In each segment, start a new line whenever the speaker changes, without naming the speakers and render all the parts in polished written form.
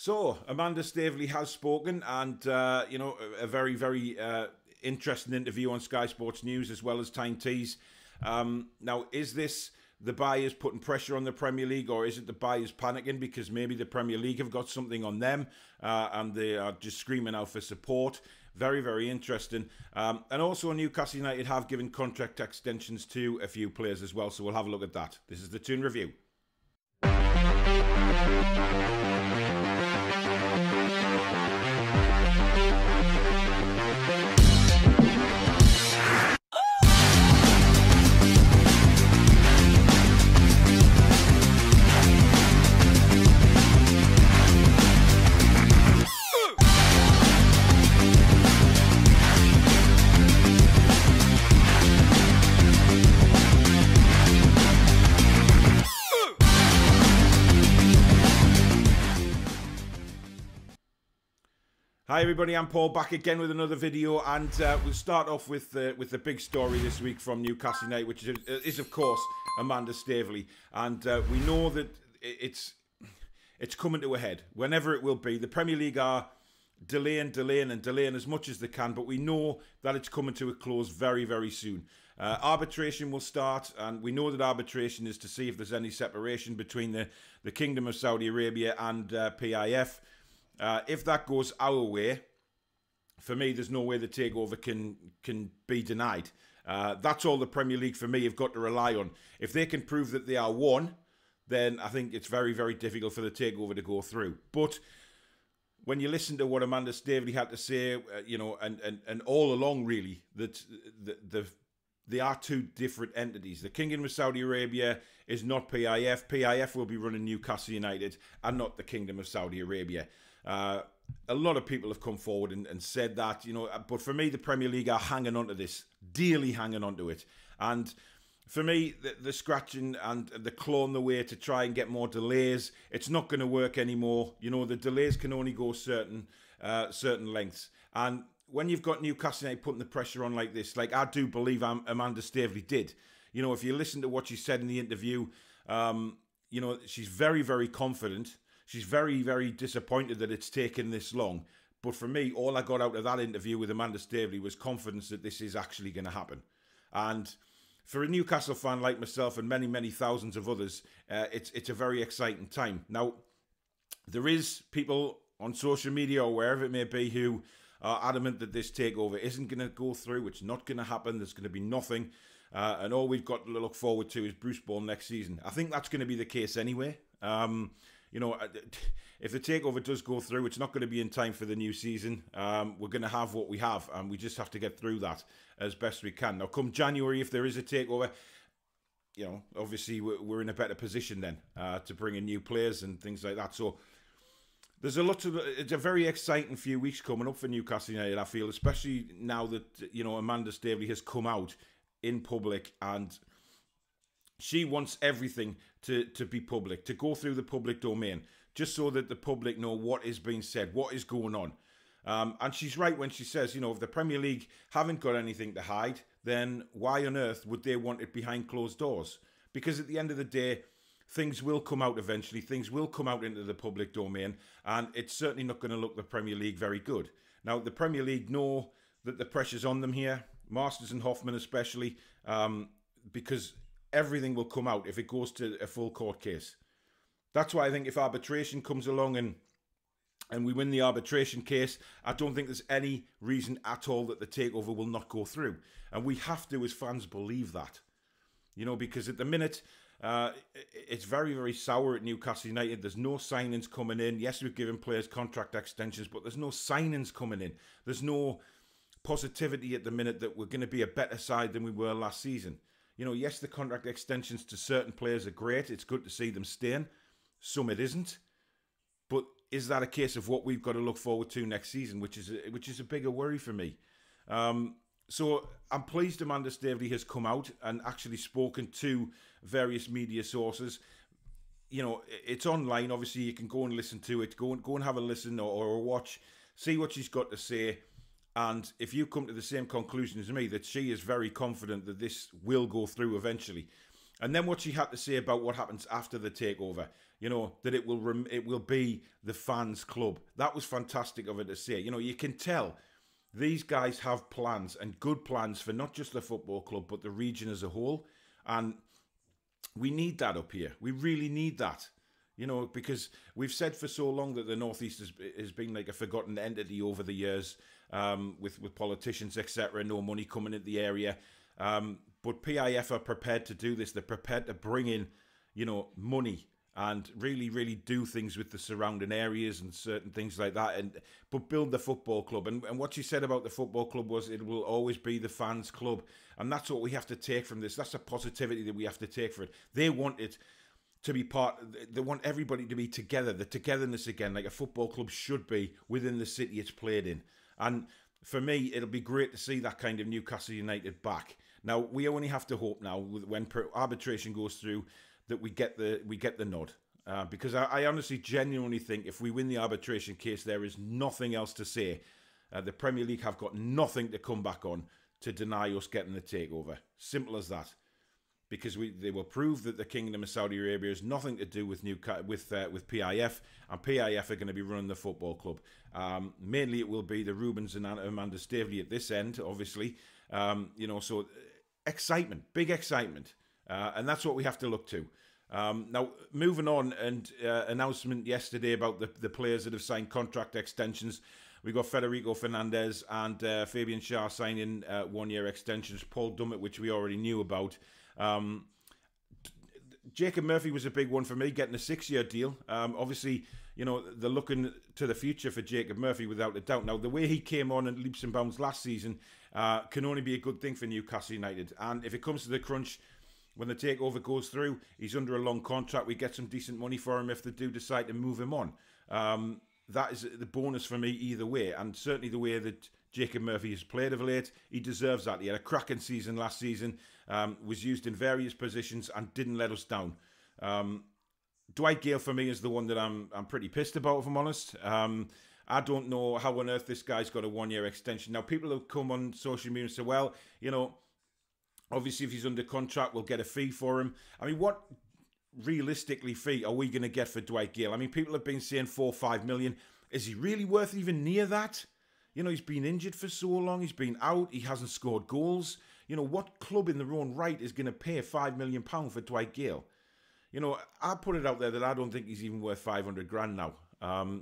So, Amanda Staveley has spoken, and, a very, very interesting interview on Sky Sports News as well as Tyne. Now, is this the buyers putting pressure on the Premier League, or is it the buyers panicking because maybe the Premier League have got something on them and they are just screaming out for support? Very, very interesting. And also Newcastle United have given contract extensions to a few players as well, so we'll have a look at that. This is the Toon Review. Hi everybody, I'm Paul, back again with another video, and we'll start off with the big story this week from Newcastle United, which is of course Amanda Staveley, and we know that it's coming to a head, whenever it will be. The Premier League are delaying as much as they can, but we know that it's coming to a close very, very soon. Arbitration will start, and we know that arbitration is to see if there's any separation between the Kingdom of Saudi Arabia and PIF. If that goes our way, for me, there's no way the takeover can be denied. That's all the Premier League, for me, have got to rely on. If they can prove that they are one, then I think it's very, very difficult for the takeover to go through. But when you listen to what Amanda Staveley had to say, and all along, really, that they are two different entities. The Kingdom of Saudi Arabia is not PIF. PIF will be running Newcastle United and not the Kingdom of Saudi Arabia. A lot of people have come forward and said that, but for me, the Premier League are hanging on to this, dearly hanging on to it. And for me, the scratching and the clawing the way to try and get more delays, it's not going to work anymore. The delays can only go certain lengths. And when you've got Newcastle United putting the pressure on like this, like I do believe Amanda Staveley did, if you listen to what she said in the interview, she's very, very confident. She's very, very disappointed that it's taken this long. But for me, all I got out of that interview with Amanda Staveley was confidence that this is actually going to happen. And for a Newcastle fan like myself and many, many thousands of others, it's a very exciting time. Now, there is people on social media or wherever it may be who are adamant that this takeover isn't going to go through. It's not going to happen. There's going to be nothing. And all we've got to look forward to is Bruce Bourne next season. I think that's going to be the case anyway. If the takeover does go through, it's not going to be in time for the new season. We're going to have what we have, and we just have to get through that as best we can. Now, come January, if there is a takeover, obviously we're in a better position then to bring in new players and things like that. So there's it's a very exciting few weeks coming up for Newcastle United, I feel, especially now that, Amanda Staveley has come out in public and she wants everything to be public, to go through the public domain, just so that the public know what is being said, what is going on. And she's right when she says, if the Premier League haven't got anything to hide, then why on earth would they want it behind closed doors? Because at the end of the day, things will come out eventually. Things will come out into the public domain, and it's certainly not going to look the Premier League very good. Now, the Premier League know that the pressure's on them here, Masters and Hoffman especially, because everything will come out if it goes to a full court case. That's why I think if arbitration comes along and we win the arbitration case, I don't think there's any reason at all that the takeover will not go through. And we have to, as fans, believe that. Because at the minute, it's very, very sour at Newcastle United. There's no signings coming in. Yes, we've given players contract extensions, but there's no signings coming in. There's no positivity at the minute that we're going to be a better side than we were last season. Yes, the contract extensions to certain players are great. It's good to see them staying. Some it isn't. But is that a case of what we've got to look forward to next season, which is a bigger worry for me? So I'm pleased Amanda Staveley has come out and actually spoken to various media sources. It's online. Obviously, you can go and listen to it. Go and have a listen or a watch. See what she's got to say. And if you come to the same conclusion as me, that she is very confident that this will go through eventually, And then what she had to say about what happens after the takeover, you know, that it will be the fans' club. That was fantastic of her to say. You know, you can tell these guys have plans, and good plans, for not just the football club, but the region as a whole. And we need that up here. We really need that. You know, because we've said for so long that the North East has been like a forgotten entity over the years, with politicians, etc., no money coming into the area. But PIF are prepared to do this. They're prepared to bring in, you know, money and really, really do things with the surrounding areas and certain things like that, but build the football club. And what she said about the football club was it will always be the fans' club. And that's what we have to take from this. That's the positivity that we have to take for it. They want it to be they want everybody to be together, the togetherness again, like a football club should be within the city it's played in. And for me, it'll be great to see that kind of Newcastle United back. Now, we only have to hope now, when arbitration goes through, that we get the nod. Because I honestly, genuinely think if we win the arbitration case, there is nothing else to say. The Premier League have got nothing to come back on to deny us getting the takeover. Simple as that. Because they will prove that the Kingdom of Saudi Arabia has nothing to do with PIF, and PIF are going to be running the football club. Mainly, it will be the Rubens and Amanda Staveley at this end, obviously. You know, so excitement, big excitement, and that's what we have to look to. Now, moving on, and announcement yesterday about the players that have signed contract extensions. We got Federico Fernandez and Fabian Schär signing 1-year extensions. Paul Dummett, which we already knew about. Jacob Murphy was a big one for me, getting a 6-year deal. Obviously, you know, they're looking to the future for Jacob Murphy without a doubt. Now, the way he came on in leaps and bounds last season can only be a good thing for Newcastle United. And if it comes to the crunch, when the takeover goes through, he's under a long contract. We get some decent money for him if they do decide to move him on. That is the bonus for me either way. And certainly the way that Jacob Murphy has played of late, he deserves that. He had a cracking season last season, was used in various positions and didn't let us down. Dwight Gale for me is the one that I'm pretty pissed about, if I'm honest. I don't know how on earth this guy's got a 1-year extension. Now, people have come on social media and say, well, you know, obviously if he's under contract, we'll get a fee for him. I mean, what realistically fee are we going to get for Dwight Gale? I mean, people have been saying 4 or 5 million. Is he really worth even near that? You know, he's been injured for so long. He's been out. He hasn't scored goals. You know, what club in their own right is going to pay £5 million for Dwight Gale? You know, I put it out there that I don't think he's even worth 500 grand now.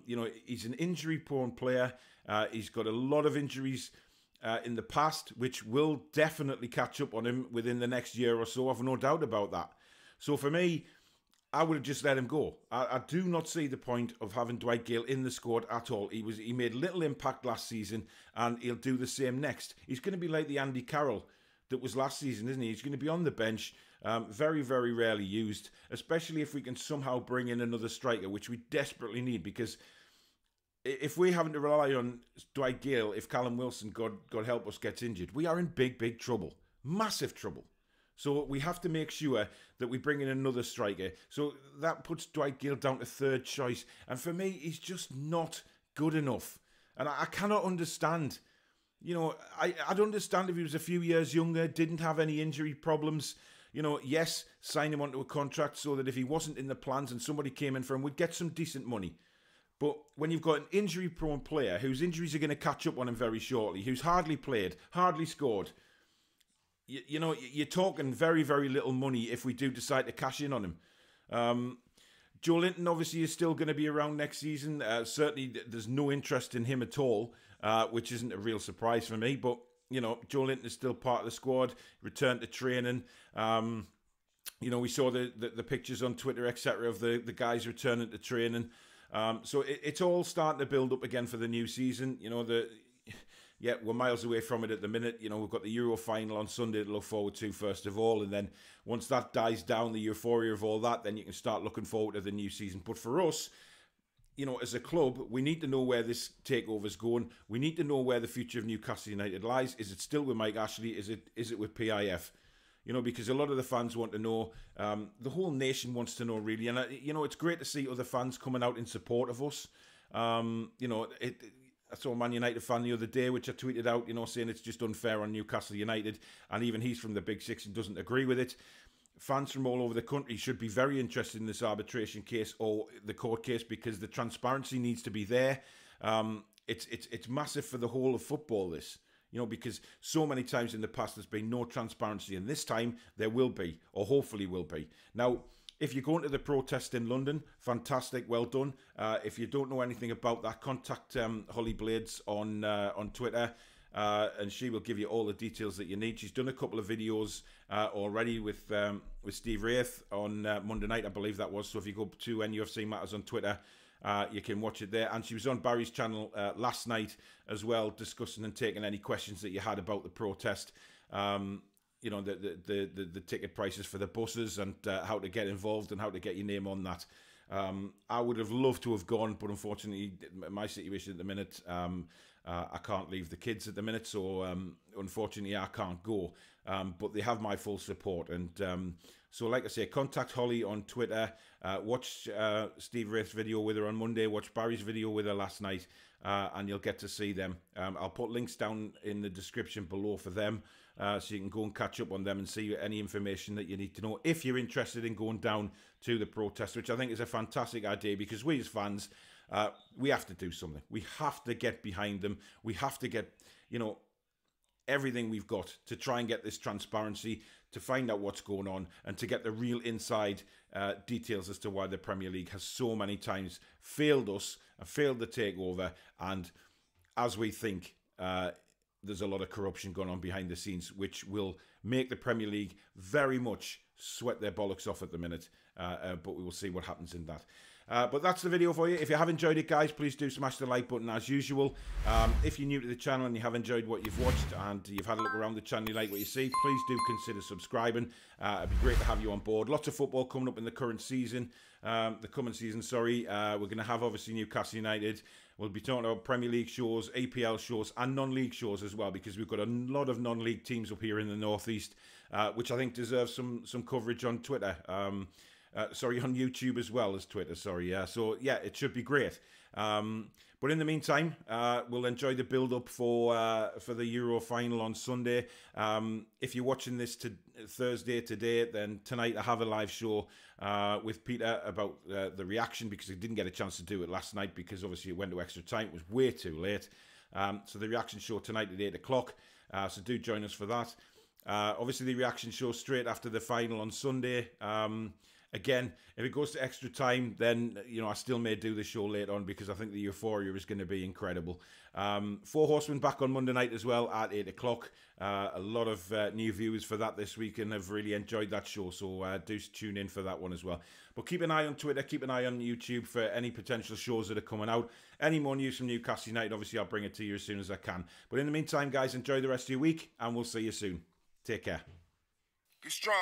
You know, he's an injury-prone player. He's got a lot of injuries in the past, which will definitely catch up on him within the next year or so. I've no doubt about that. So for me, I would have just let him go. I do not see the point of having Dwight Gale in the squad at all. He made little impact last season, and he'll do the same next. He's going to be like the Andy Carroll that was last season, isn't he? He's going to be on the bench, very, very rarely used, especially if we can somehow bring in another striker, which we desperately need, because if we're having to rely on Dwight Gale, if Callum Wilson, God help us, gets injured, we are in big, big trouble. Massive trouble. So we have to make sure that we bring in another striker. So that puts Dwight Gale down to third choice. And for me, he's just not good enough. And I cannot understand. You know, I'd understand if he was a few years younger, didn't have any injury problems. You know, yes, sign him onto a contract so that if he wasn't in the plans and somebody came in for him, we'd get some decent money. But when you've got an injury-prone player whose injuries are going to catch up on him very shortly, who's hardly played, hardly scored, you know, you're talking very, very little money if we do decide to cash in on him. Joe Linton obviously is still going to be around next season. Certainly there's no interest in him at all, which isn't a real surprise for me. But, you know, Joe Linton is still part of the squad, returned to training. You know, we saw the pictures on Twitter, etc., of the guys returning to training. So it's all starting to build up again for the new season. You know, yeah, we're miles away from it at the minute. You know, we've got the Euro final on Sunday to look forward to first of all. And then once that dies down, the euphoria of all that, then you can start looking forward to the new season. But for us, you know, as a club, we need to know where this takeover's going. We need to know where the future of Newcastle United lies. Is it still with Mike Ashley? Is it with PIF? You know, because a lot of the fans want to know. The whole nation wants to know, really. And, you know, it's great to see other fans coming out in support of us. You know, I saw a Man United fan the other day, which I tweeted out, you know, saying it's just unfair on Newcastle United. And even he's from the Big Six and doesn't agree with it. fans from all over the country should be very interested in this arbitration case or the court case, because the transparency needs to be there. It's massive for the whole of football, this. You know, because so many times in the past there's been no transparency, and this time there will be, or hopefully will be. Now, if you're going to the protest in London, fantastic, well done. If you don't know anything about that, contact Holly Blades on Twitter, and she will give you all the details that you need. She's done a couple of videos already with Steve Wraith on Monday night, I believe that was. So if you go to NUFC Matters on Twitter, you can watch it there. And she was on Barry's channel last night as well, discussing and taking any questions that you had about the protest. You know, the ticket prices for the buses, and how to get involved and how to get your name on that. I would have loved to have gone, but unfortunately, my situation at the minute, I can't leave the kids at the minute, so unfortunately I can't go. But they have my full support, and so like I say, contact Holly on Twitter, watch Steve Wraith's video with her on Monday, watch Barry's video with her last night, and you'll get to see them. I'll put links down in the description below for them, so you can go and catch up on them and see any information that you need to know if you're interested in going down to the protest, which I think is a fantastic idea, because we as fans, we have to do something. We have to get behind them. We have to get, you know, everything we've got to try and get this transparency, to find out what's going on, and to get the real inside details as to why the Premier League has so many times failed us and failed the takeover. And as we think, there's a lot of corruption going on behind the scenes, which will make the Premier League very much sweat their bollocks off at the minute. But we will see what happens in that. But that's the video for you. If you have enjoyed it, guys, please do smash the like button as usual. If you're new to the channel and you have enjoyed what you've watched and you've had a look around the channel, you like what you see, please do consider subscribing. It'd be great to have you on board. Lots of football coming up in the current season. The coming season, sorry. We're going to have, obviously, Newcastle United. We'll be talking about Premier League shows, APL shows, and non-league shows as well, because we've got a lot of non-league teams up here in the northeast, which I think deserves some coverage on Twitter. Sorry, on YouTube as well as Twitter, sorry. So, yeah, it should be great. But in the meantime, we'll enjoy the build-up for the Euro final on Sunday. If you're watching this Thursday today, then tonight I have a live show with Peter about the reaction, because I didn't get a chance to do it last night because obviously it went to extra time. It was way too late. So the reaction show tonight at 8 o'clock. So do join us for that. Obviously the reaction show straight after the final on Sunday. Again, if it goes to extra time, then, you know, I still may do the show later on, because I think the euphoria is going to be incredible. Four Horsemen back on Monday night as well at 8 o'clock. A lot of new viewers for that this week, and have really enjoyed that show, so do tune in for that one as well. But keep an eye on Twitter, keep an eye on YouTube for any potential shows that are coming out. Any more news from Newcastle United, obviously I'll bring it to you as soon as I can. But in the meantime, guys, enjoy the rest of your week, and we'll see you soon. Take care.
Be strong.